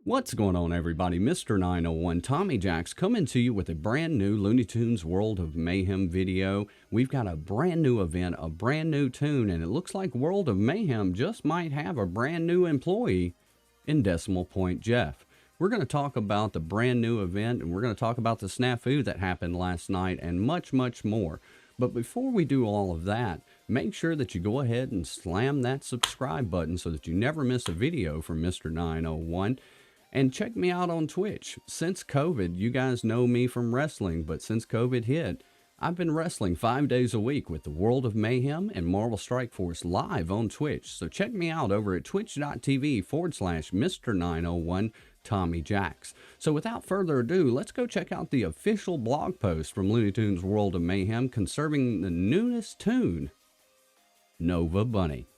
What's going on, everybody? Mr. 901 Tommy Jacks coming to you with a brand new Looney Tunes World of Mayhem video. We've got a brand new event, a brand new tune, and it looks like World of Mayhem just might have a brand new employee in Decimal Point Jeff. We're going to talk about the brand new event, and we're going to talk about the snafu that happened last night, and much, much more. But before we do all of that, make sure that you go ahead and slam that subscribe button so that you never miss a video from Mr. 901. And check me out on Twitch. Since COVID, you guys know me from wrestling, but since COVID hit, I've been wrestling 5 days a week with the World of Mayhem and Marvel Strike Force live on Twitch. So check me out over at twitch.tv/Mr901 Tommy Jacks. So without further ado, let's go check out the official blog post from Looney Tunes World of Mayhem concerning the newest tune, Nova Bunny.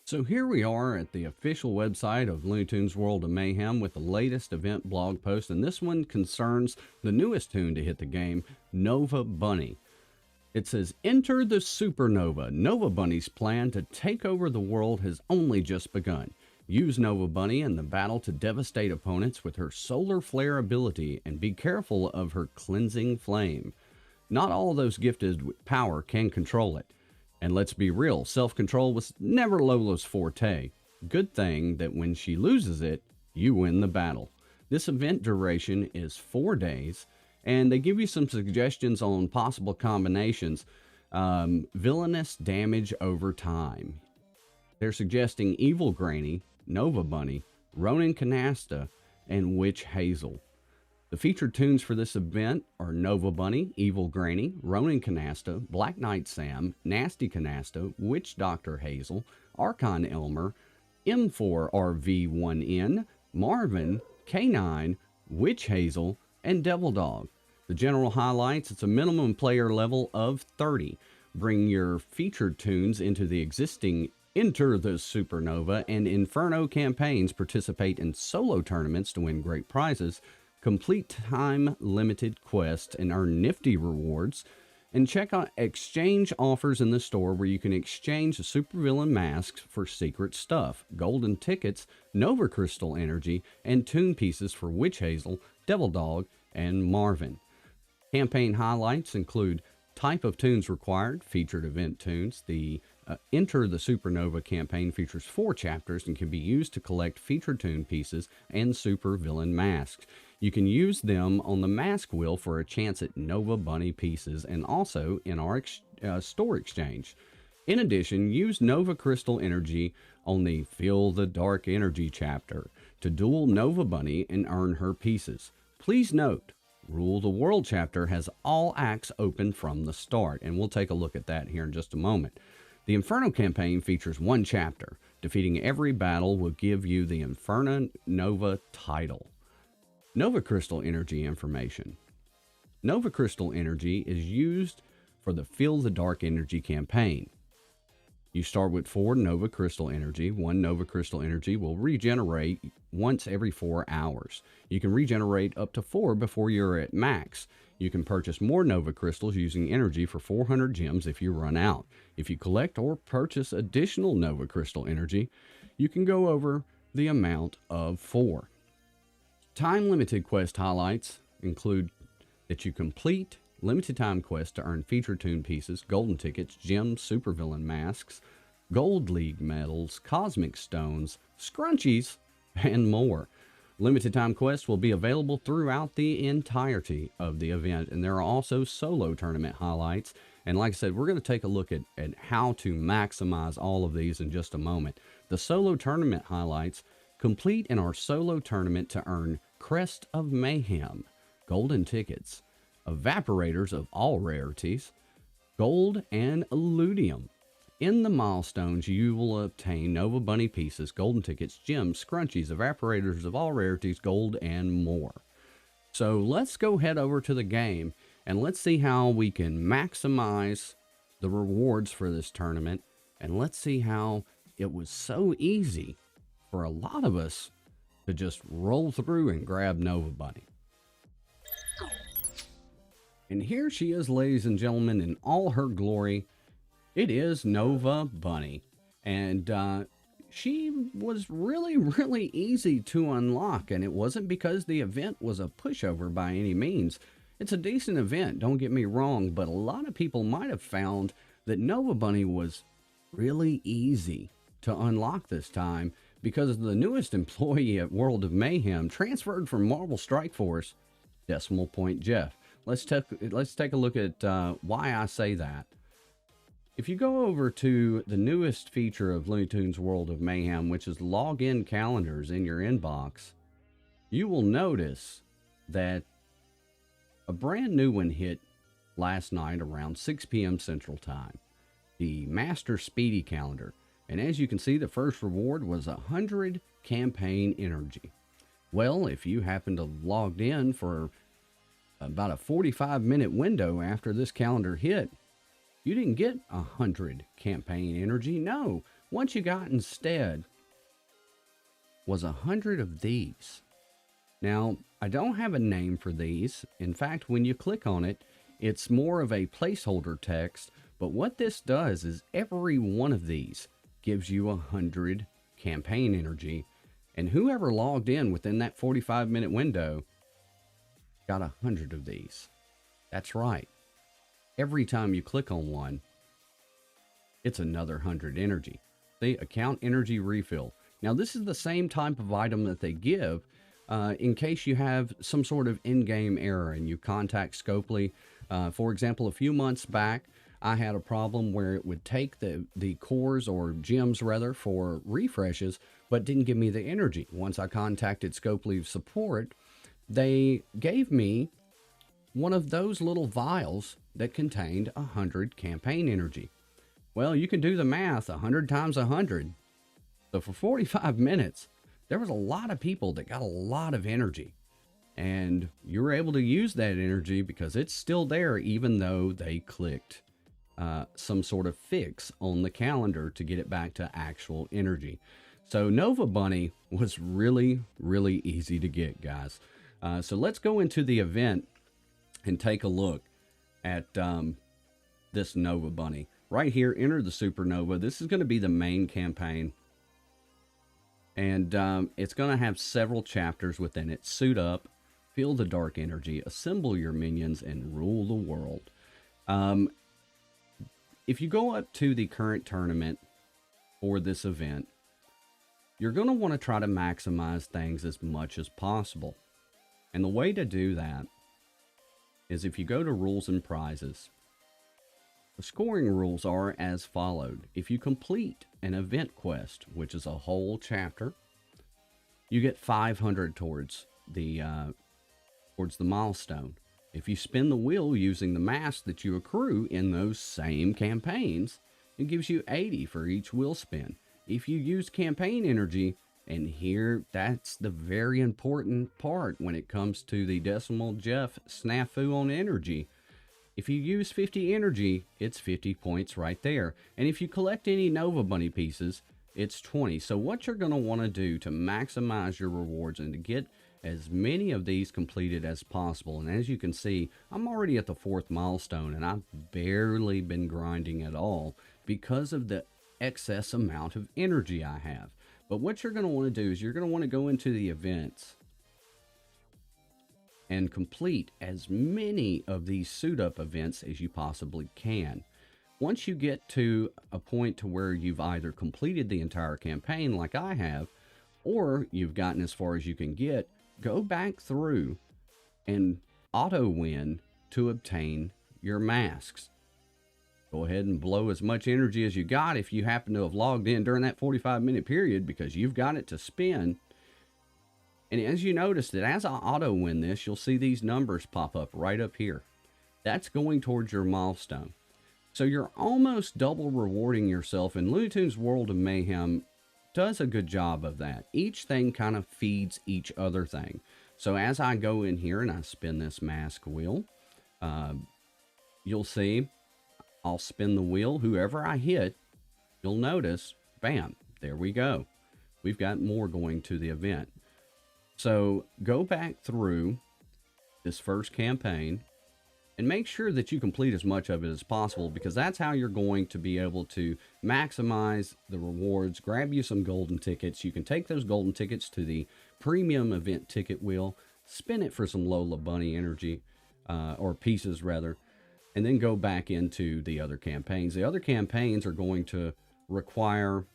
So here we are at the official website of Looney Tunes World of Mayhem with the latest event blog post, and this one concerns the newest tune to hit the game, Nova Bunny. It says, "Enter the supernova. Nova Bunny's plan to take over the world has only just begun. Use Nova Bunny in the battle to devastate opponents with her solar flare ability, and be careful of her cleansing flame. Not all those gifted with power can control it. And let's be real, self-control was never Lola's forte. Good thing that when she loses it, you win the battle." This event duration is 4 days, and they give you some suggestions on possible combinations. Villainous damage over time. They're suggesting Evil Granny, Nova Bunny, Ronin Canasta, and Witch Hazel. The featured tunes for this event are Nova Bunny, Evil Granny, Ronin Canasta, Black Knight Sam, Nasty Canasta, Witch Doctor Hazel, Archon Elmer, M4RV1N, Marvin, K9, Witch Hazel, and Devil Dog. The general highlights: it's a minimum player level of 30. Bring your featured tunes into the existing Enter the Supernova and Inferno campaigns. Participate in solo tournaments to win great prizes. Complete time-limited quests and earn nifty rewards. And check out exchange offers in the store where you can exchange the supervillain masks for secret stuff, golden tickets, Nova Crystal energy, and tune pieces for Witch Hazel, Devil Dog, and Marvin. Campaign highlights include type of tunes required, featured event tunes. The Enter the Supernova campaign features 4 chapters and can be used to collect featured tune pieces and super villain masks. You can use them on the mask wheel for a chance at Nova Bunny pieces and also in our store exchange. In addition, use Nova Crystal energy on the Feel the Dark Energy chapter to duel Nova Bunny and earn her pieces. Please note, Rule the World chapter has all acts open from the start, and we'll take a look at that here in just a moment. The Inferno campaign features 1 chapter. Defeating every battle will give you the Inferno Nova title. Nova Crystal energy information. Nova Crystal energy is used for the Feel the Dark Energy campaign. You start with 4 Nova Crystal energy. 1 Nova Crystal energy will regenerate once every 4 hours. You can regenerate up to 4 before you're at max. You can purchase more Nova Crystals using energy for 400 gems if you run out. If you collect or purchase additional Nova Crystal energy, you can go over the amount of 4. Time-limited quest highlights include that you complete limited time quests to earn feature tune pieces, golden tickets, gems, supervillain masks, gold league medals, cosmic stones, scrunchies, and more. Limited time quests will be available throughout the entirety of the event, and there are also solo tournament highlights. And like I said, we're going to take a look at how to maximize all of these in just a moment. The solo tournament highlights: complete in our solo tournament to earn Crest of Mayhem, golden tickets, evaporators of all rarities, gold, and illudium. In the milestones, you will obtain Nova Bunny pieces, golden tickets, gems, scrunchies, evaporators of all rarities, gold, and more. So let's go head over to the game and let's see how we can maximize the rewards for this tournament. And let's see how it was so easy for a lot of us to just roll through and grab Nova Bunny. And here she is, ladies and gentlemen, in all her glory. It is Nova Bunny. And she was really, really easy to unlock, and it wasn't because the event was a pushover by any means. It's a decent event, don't get me wrong, but a lot of people might have found that Nova Bunny was really easy to unlock this time because the newest employee at World of Mayhem transferred from Marvel Strike Force, Decimal Point Jeff. Let's take a look at why I say that. If you go over to the newest feature of Looney Tunes World of Mayhem, which is login calendars in your inbox, you will notice that a brand new one hit last night around 6 p.m. Central Time, the Master Speedy Calendar. And as you can see, the first reward was 100 campaign energy. Well, if you happen to logged in for about a 45-minute window after this calendar hit, you didn't get 100 campaign energy. No, what you got instead was 100 of these. Now, I don't have a name for these. In fact, when you click on it, it's more of a placeholder text. But what this does is every one of these gives you 100 campaign energy. And whoever logged in within that 45-minute window got 100 of these. That's right. Every time you click on one, it's another 100 energy. The account energy refill. Now, this is the same type of item that they give in case you have some sort of in-game error and you contact Scopely. For example, a few months back, I had a problem where it would take the cores or gems rather for refreshes, but didn't give me the energy. Once I contacted Scopely support, they gave me one of those little vials that contained 100 campaign energy. Well, you can do the math, 100 times 100. So for 45 minutes, there was a lot of people that got a lot of energy. And you were able to use that energy because it's still there, even though they clicked some sort of fix on the calendar to get it back to actual energy. So Nova Bunny was really, really easy to get, guys. So let's go into the event and take a look at this Nova Bunny. Right here, enter the Supernova. This is going to be the main campaign. And it's going to have several chapters within it. Suit up, feel the dark energy, assemble your minions, and rule the world. If you go up to the current tournament for this event, you're going to want to try to maximize things as much as possible. And the way to do that is if you go to rules and prizes, the scoring rules are as followed. If you complete an event quest, which is a whole chapter, you get 500 towards the milestone. If you spin the wheel using the mask that you accrue in those same campaigns, it gives you 80 for each wheel spin. If you use campaign energy, and here, that's the very important part when it comes to the Decimal Jeff snafu on energy. If you use 50 energy, it's 50 points right there. And if you collect any Nova Bunny pieces, it's 20. So what you're going to want to do to maximize your rewards and to get as many of these completed as possible. And as you can see, I'm already at the 4th milestone and I've barely been grinding at all because of the excess amount of energy I have. But what you're going to want to do is you're going to want to go into the events and complete as many of these suit up events as you possibly can. Once you get to a point to where you've either completed the entire campaign like I have, or you've gotten as far as you can get, go back through and auto win to obtain your masks. Go ahead and blow as much energy as you got if you happen to have logged in during that 45-minute period because you've got it to spin. And as you notice that as I auto win this, you'll see these numbers pop up right up here. That's going towards your milestone. So you're almost double rewarding yourself, and Looney Tunes World of Mayhem does a good job of that. Each thing kind of feeds each other thing. So as I go in here and I spin this mask wheel, you'll see I'll spin the wheel. Whoever I hit, you'll notice, bam, there we go. We've got more going to the event. So go back through this first campaign and make sure that you complete as much of it as possible, because that's how you're going to be able to maximize the rewards. Grab you some golden tickets. You can take those golden tickets to the premium event ticket wheel, spin it for some Lola Bunny energy, or pieces rather, and then go back into the other campaigns. The other campaigns are going to require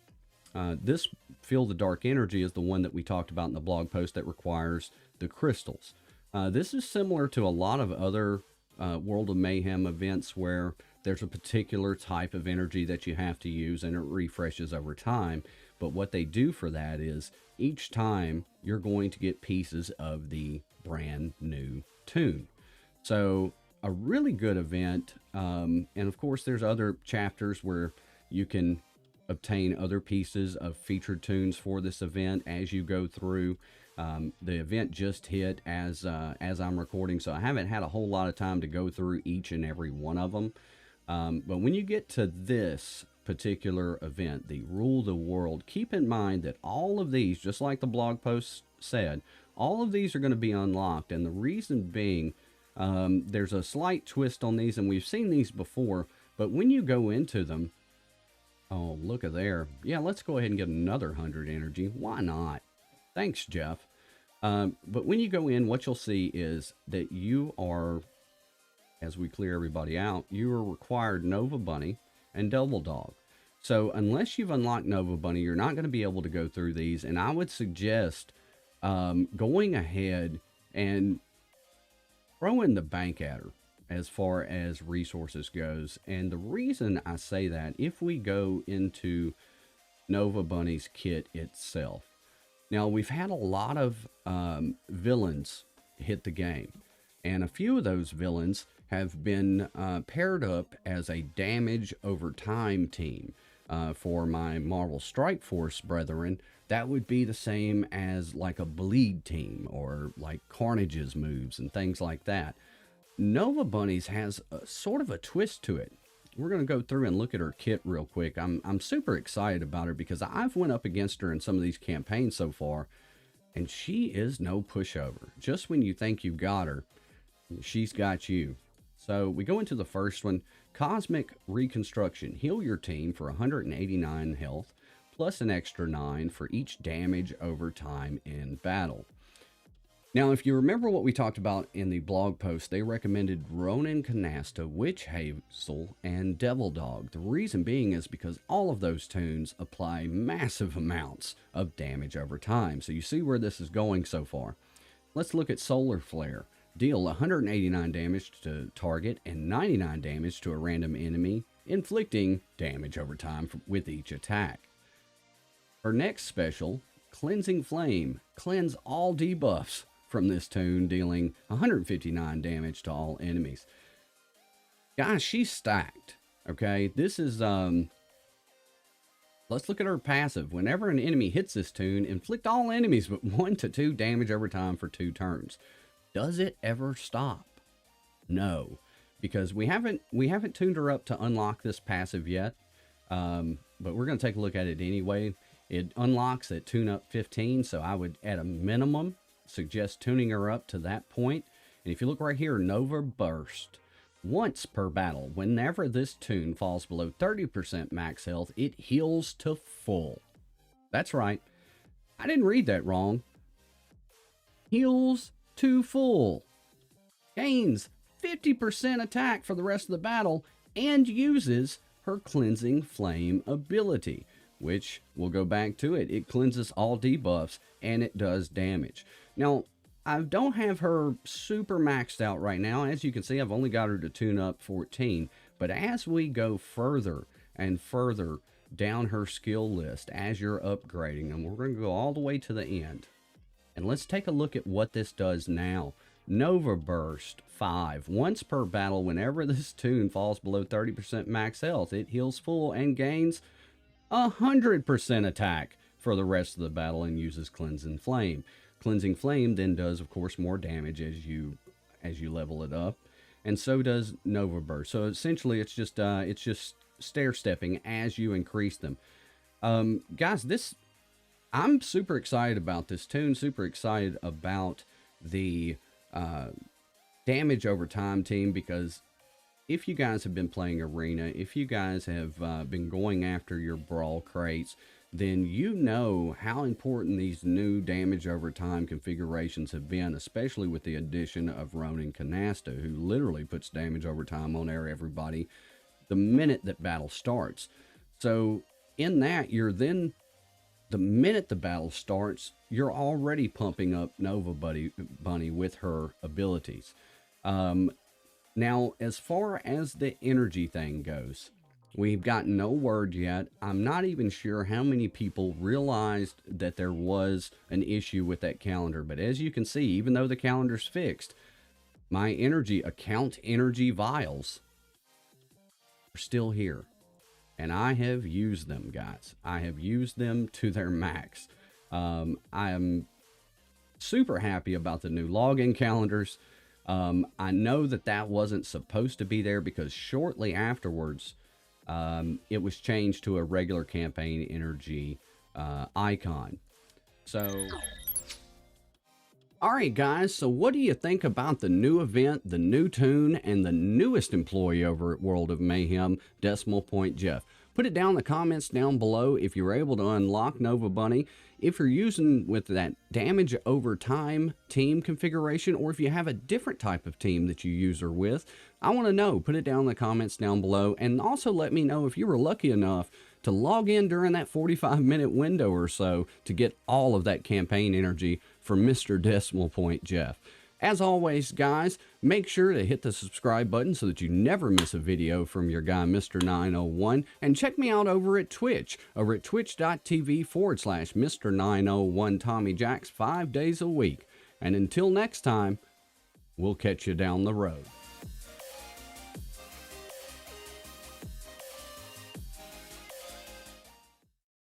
this Feel the Dark Energy is the one that we talked about in the blog post that requires the crystals. This is similar to a lot of other World of Mayhem events where there's a particular type of energy that you have to use and it refreshes over time. But what they do for that is each time you're going to get pieces of the brand new Toon. So a really good event. And of course, there's other chapters where you can obtain other pieces of featured Toons for this event as you go through. The event just hit as I'm recording, so I haven't had a whole lot of time to go through each and every one of them. But when you get to this particular event, the Rule the World, keep in mind that all of these, just like the blog post said, all of these are going to be unlocked. And the reason being, there's a slight twist on these, and we've seen these before, but when you go into them, oh, look at there. Yeah, let's go ahead and get another 100 energy. Why not? Thanks, Jeff. But when you go in, what you'll see is that you are, as we clear everybody out, you are required Nova Bunny and Double Dog. So unless you've unlocked Nova Bunny, you're not going to be able to go through these. And I would suggest going ahead and throwing the bank at her as far as resources goes. And the reason I say that, if we go into Nova Bunny's kit itself, now we've had a lot of villains hit the game, and a few of those villains have been paired up as a damage over time team. For my Marvel Strike Force brethren, that would be the same as like a bleed team or like Carnage's moves and things like that. Nova Bunny's has a sort of a twist to it. We're going to go through and look at her kit real quick. I'm super excited about her because I've went up against her in some of these campaigns so far, and she is no pushover. Just when you think you've got her, she's got you. So we go into the first one, Cosmic Reconstruction. Heal your team for 189 health, plus an extra 9 for each damage over time in battle. Now, if you remember what we talked about in the blog post, they recommended Ronin Canasta, Witch Hazel, and Devil Dog. The reason being is because all of those Toons apply massive amounts of damage over time. So you see where this is going so far. Let's look at Solar Flare. Deal 189 damage to target and 99 damage to a random enemy, inflicting damage over time with each attack. Her next special, Cleansing Flame. Cleanse all debuffs from this Toon, dealing 159 damage to all enemies. Guys, she's stacked. Okay, this is let's look at her passive. Whenever an enemy hits this Toon, inflict all enemies but 1 to 2 damage over time for 2 turns. Does it ever stop? No, because we haven't tuned her up to unlock this passive yet. But we're going to take a look at it anyway. It unlocks at tune up 15, so I would at a minimum suggest tuning her up to that point. And if you look right here, Nova Burst. Once per battle, whenever this Toon falls below 30% max health, it heals to full. That's right. I didn't read that wrong. Heals to full. Gains 50% attack for the rest of the battle and uses her Cleansing Flame ability, which we'll go back to it. It cleanses all debuffs and it does damage. Now, I don't have her super maxed out right now. As you can see, I've only got her to tune up 14. But as we go further and further down her skill list, as you're upgrading them, we're going to go all the way to the end. And let's take a look at what this does now. Nova Burst 5. Once per battle, whenever this Toon falls below 30% max health, it heals full and gains 100% attack for the rest of the battle and uses Cleansing Flame. Cleansing Flame then does, of course, more damage as you level it up, and so does Nova Burst. So essentially, it's just stair stepping as you increase them. Guys, I'm super excited about this Toon. Super excited about the damage over time team, because if you guys have been playing Arena, if you guys have been going after your brawl crates, then you know how important these new damage over time configurations have been, especially with the addition of Ronin Canasta, who literally puts damage over time on everybody the minute that battle starts. So in that, the minute the battle starts, you're already pumping up Nova Bunny with her abilities. Now, as far as the energy thing goes, we've got no word yet. I'm not even sure how many people realized that there was an issue with that calendar. But as you can see, even though the calendar's fixed, my account energy vials are still here. And I have used them, guys. I have used them to their max. I am super happy about the new login calendars. I know that wasn't supposed to be there, because shortly afterwards, it was changed to a regular campaign energy icon. So, all right, guys. So what do you think about the new event, the new toon, and the newest employee over at World of Mayhem, Decimal Point Jeff? Put it down in the comments down below if you were able to unlock Nova Bunny, if you're using with that damage over time team configuration, or if you have a different type of team that you use her with. I want to know. Put it down in the comments down below, and also let me know if you were lucky enough to log in during that 45-minute window or so to get all of that campaign energy from Mr. Decimal Point Jeff. As always, guys, make sure to hit the subscribe button so that you never miss a video from your guy, Mr. 901. And check me out over at Twitch, over at twitch.tv/Mr. 901 Tommy Jacks 5 days a week. And until next time, we'll catch you down the road.